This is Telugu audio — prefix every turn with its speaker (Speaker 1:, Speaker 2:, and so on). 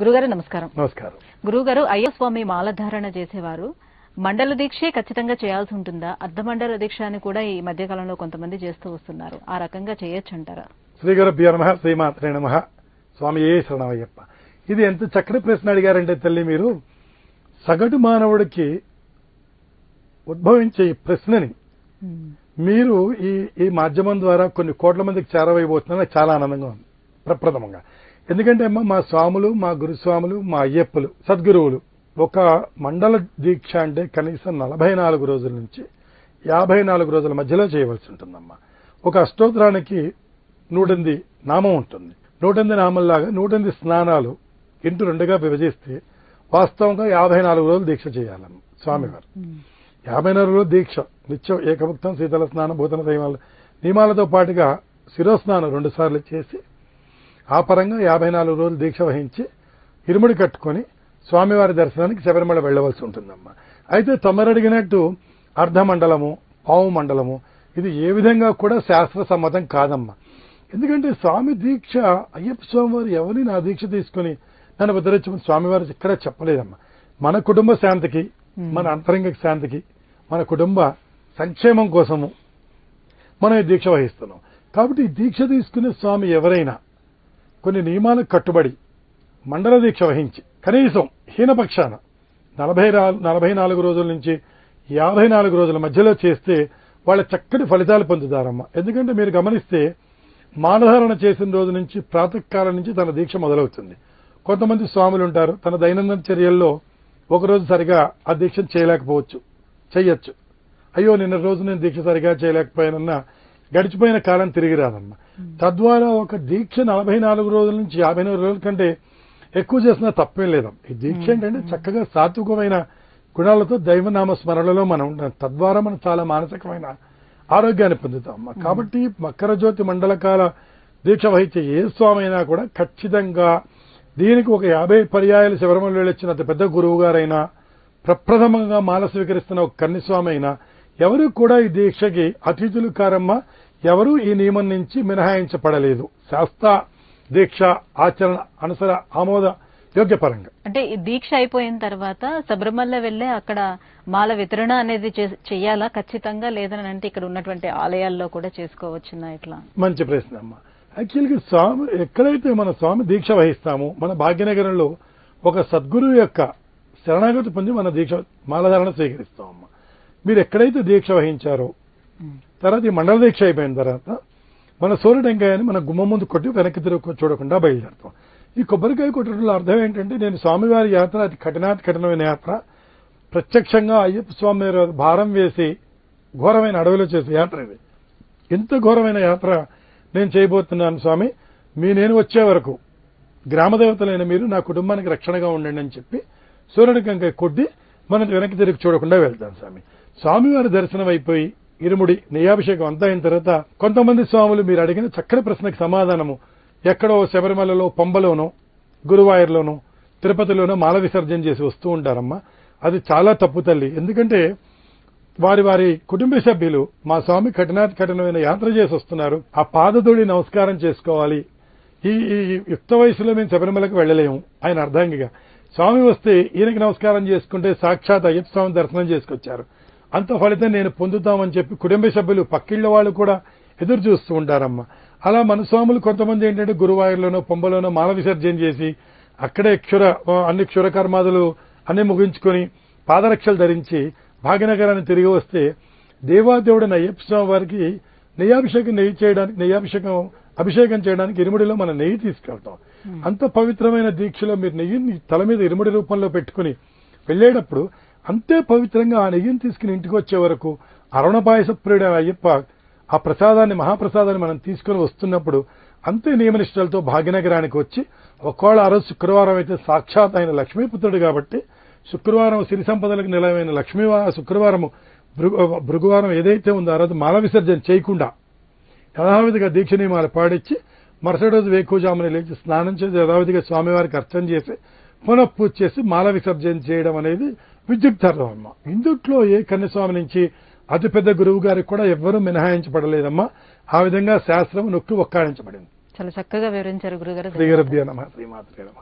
Speaker 1: గురుగారు నమస్కారం.
Speaker 2: నమస్కారం.
Speaker 1: గురుగారు, అయ్యప్ప స్వామి మాలధారణ చేసేవారు మండల దీక్షే ఖచ్చితంగా చేయాల్సి ఉంటుందా? అర్ధమండల దీక్ష అని కూడా ఈ మధ్య కాలంలో కొంతమంది చేస్తూ వస్తున్నారు. ఆ రకంగా చేయొచ్చు అంటారా?
Speaker 2: శ్రీ గురుభ్యో నమః, శ్రీమాత్రే నమః. స్వామియే శరణమయ్యప్ప. ఇది ఎంత చక్కటి ప్రశ్న అడిగారంటే తల్లి, మీరు సగటు మానవుడికి ఉద్భవించే ఈ ప్రశ్నని మీరు ఈ మాధ్యమం ద్వారా కొన్ని కోట్ల మందికి చేరవైపోతున్నా చాలా ఆనందంగా ఉంది. ప్రప్రథమంగా ఎందుకంటే అమ్మ, మా స్వాములు, మా గురుస్వాములు, మా అయ్యప్పలు, సద్గురువులు ఒక మండల దీక్ష అంటే కనీసం 44 రోజుల నుంచి 54 రోజుల మధ్యలో చేయవలసి ఉంటుందమ్మా. ఒక అష్టోత్తరానికి 108 నామం ఉంటుంది. 108 నామంలాగా 108 స్నానాలు ఇంటూ 2గా విభజిస్తే వాస్తవంగా 54 రోజులు దీక్ష చేయాలమ్మ స్వామివారు. 54 రోజులు దీక్ష నిత్యం ఏకభుక్తం, శీతల స్నానం, భూతన నియమాలతో పాటుగా శిరోస్నానం 2 సార్లు చేసి ఆ పరంగా 54 రోజులు దీక్ష వహించి ఇరుముడి కట్టుకొని స్వామివారి దర్శనానికి శబరిమల వెళ్లవలసి ఉంటుందమ్మా. అయితే తమరు అడిగినట్టు అర్ధమండలము, పావు మండలము ఇది ఏ విధంగా కూడా శాస్త్ర సమ్మతం కాదమ్మా. ఎందుకంటే స్వామి దీక్ష, అయ్యప్ప స్వామివారు ఎవరిని నా దీక్ష తీసుకుని నన్ను ఉద్ధరించమని స్వామివారు ఇక్కడ చెప్పలేదమ్మా. మన కుటుంబ శాంతికి, మన అంతరంగిక శాంతికి, మన కుటుంబ సంక్షేమం కోసము మనం ఈ దీక్ష వహిస్తున్నాం. కాబట్టి ఈ దీక్ష తీసుకునే స్వామి ఎవరైనా కొన్ని నియమాలకు కట్టుబడి మండల దీక్ష వహించి కనీసం హీనపక్షాన 44 రోజుల నుంచి 54 రోజుల మధ్యలో చేస్తే వాళ్ళ చక్కటి ఫలితాలు పొందుతారమ్మా. ఎందుకంటే మీరు గమనిస్తే మాలధారణ చేసిన రోజు నుంచి ప్రాతకాలం నుంచి తన దీక్ష మొదలవుతుంది. కొంతమంది స్వాములు ఉంటారు, తన దైనందిన చర్యల్లో ఒకరోజు సరిగా ఆ దీక్ష చేయలేకపోవచ్చు, చెయ్యొచ్చు. అయ్యో నిన్న రోజు నేను దీక్ష సరిగా చేయలేకపోయానన్నా గడిచిపోయిన కాలం తిరిగి రాదమ్మా. తద్వారా ఒక దీక్ష 44 రోజుల నుంచి 54 రోజుల కంటే ఎక్కువ చేసినా తప్పేం లేదమ్మా. ఈ దీక్ష ఏంటంటే చక్కగా సాత్వికమైన గుణాలతో దైవనామ స్మరణలో మనం ఉంటాం. తద్వారా మనం చాలా మానసికమైన ఆరోగ్యాన్ని పొందుతాం అమ్మా. కాబట్టి మకర జ్యోతి మండలకాల దీక్ష వహించే ఏ స్వామి అయినా కూడా ఖచ్చితంగా దీనికి ఒక 50 పర్యాయాలు శబరిమల వెళ్ళొచ్చిన అతి పెద్ద గురువు గారైనా, ప్రప్రథమంగా మాల స్వీకరిస్తున్న ఒక కన్నిస్వామి అయినా ఎవరు కూడా ఈ దీక్షకి అతిథులు కారమ్మ. ఎవరూ ఈ నియమం నుంచి మినహాయించబడలేదు. శాస్త్ర దీక్ష ఆచరణ అనుసర ఆమోద యోగ్య పరంగా.
Speaker 1: అంటే ఈ దీక్ష అయిపోయిన తర్వాత శబరిమల వెళ్ళే అక్కడ మాల వితరణ అనేది చెయ్యాలా ఖచ్చితంగా? లేదని అంటే ఇక్కడ ఉన్నటువంటి ఆలయాల్లో కూడా చేసుకోవచ్చునా? ఇట్లా
Speaker 2: మంచి ప్రశ్న అమ్మా. యాక్చువల్గా స్వామి ఎక్కడైతే మన స్వామి దీక్ష వహిస్తామో మన భాగ్యనగరంలో ఒక సద్గురువు యొక్క శరణాగతి పొంది మన దీక్ష మాలధారణ స్వీకరిస్తామమ్మా. మీరు ఎక్కడైతే దీక్ష వహించారో తర్వాత ఈ మండల దీక్ష అయిపోయిన తర్వాత మన సూర్యటెంకాయని మన గుమ్మ ముందు కొట్టి వెనక్కి తిరుగు చూడకుండా బయలుదేరుతాం. ఈ కొబ్బరికాయ కొట్టడంలో అర్థం ఏంటంటే, నేను స్వామివారి యాత్ర అతి కఠినమైన యాత్ర. ప్రత్యక్షంగా అయ్యప్ప స్వామి భారం వేసి ఘోరమైన అడవిలో చేసే యాత్ర ఇది. ఇంత ఘోరమైన యాత్ర నేను చేయబోతున్నాను స్వామి, నేను వచ్చే వరకు గ్రామదేవతలైన మీరు నా కుటుంబానికి రక్షణగా ఉండండి అని చెప్పి సూర్యటెంకాయ కొట్టి మనం వెనక్కి తిరిగి చూడకుండా వెళ్తాం స్వామి. స్వామివారి దర్శనం అయిపోయి ఇరుముడి నెయ్యాభిషేకం అంతా అయిన తర్వాత కొంతమంది స్వాములు మీరు అడిగిన చక్కని ప్రశ్నకు సమాధానము ఎక్కడో శబరిమలలో, పంబలోనో, గురువాయూర్లోనో, తిరుపతిలోనో మాల విసర్జన చేసి వస్తూ ఉంటారమ్మా. అది చాలా తప్పు తల్లి. ఎందుకంటే వారి కుటుంబ సభ్యులు మా స్వామి కఠినమైన యాత్ర చేసి వస్తున్నారు, ఆ పాదధూళి నమస్కారం చేసుకోవాలి. ఈ యుక్త వయసులో మేము శబరిమలకు వెళ్ళలేము. ఆయన అర్ధాంగిగా స్వామి వస్తే ఈయనకి నమస్కారం చేసుకుంటే సాక్షాత్ అయ్యప్ప స్వామి దర్శనం చేసుకొచ్చారు, అంత ఫలితం నేను పొందుతామని చెప్పి కుటుంబ సభ్యులు, పక్కిళ్ల వాళ్ళు కూడా ఎదురు చూస్తూ ఉంటారమ్మా. అలా మన స్వాములు కొంతమంది ఏంటంటే గురువాయూర్లోనో, పంబలోనో మాల విసర్జన చేసి అక్కడే అన్ని క్షురకర్మాదులు అన్ని ముగించుకొని పాదరక్షలు ధరించి భాగ్యనగరాన్ని తిరిగి వస్తే దేవాదేవుడైన అయ్యప్ప స్వామి వారికి అభిషేకం చేయడానికి ఇరుముడిలో మనం నెయ్యి తీసుకెళ్తాం. అంత పవిత్రమైన దీక్షలో మీరు నెయ్యిని తల మీద ఇరుముడి రూపంలో పెట్టుకుని వెళ్లేటప్పుడు అంతే పవిత్రంగా ఆ నెయ్యిని తీసుకుని ఇంటికి వచ్చే వరకు అరుణ పాయస ప్రియుడు అయ్యప్ప ఆ ప్రసాదాన్ని, మహాప్రసాదాన్ని మనం తీసుకుని వస్తున్నప్పుడు అంతే నియమనిష్టలతో భాగ్యనగరానికి వచ్చి, ఒకవేళ ఆ రోజు శుక్రవారం అయితే సాక్షాత్ ఆయన లక్ష్మీపుత్రుడు కాబట్టి శుక్రవారం సిరి సంపదలకు నిలవైన శుక్రవారం భృగువారం ఏదైతే ఉందో ఆ రోజు మాల విసర్జన చేయకుండా యథావిధిగా దీక్ష నియమాలు పాటించి మరుసటి రోజు వేకువజామున లేచి స్నానం చేసి యథావిధిగా స్వామివారికి అర్చన చేసి పునఃపూజ చేసి మాల విసర్జన చేయడం అనేది విద్యుక్తార్థం అమ్మ. ఇందుట్లో ఏ కన్యస్వామి నుంచి అతిపెద్ద గురువు గారికి కూడా ఎవ్వరూ మినహాయించబడలేదమ్మా. ఆ విధంగా శాస్త్రం నొక్కి ఒక్కాడించబడింది.
Speaker 1: చాలా చక్కగా వివరించారు గురుగారు.
Speaker 2: శ్రీ గురుభ్యో నమః, శ్రీమాత్రే నమః.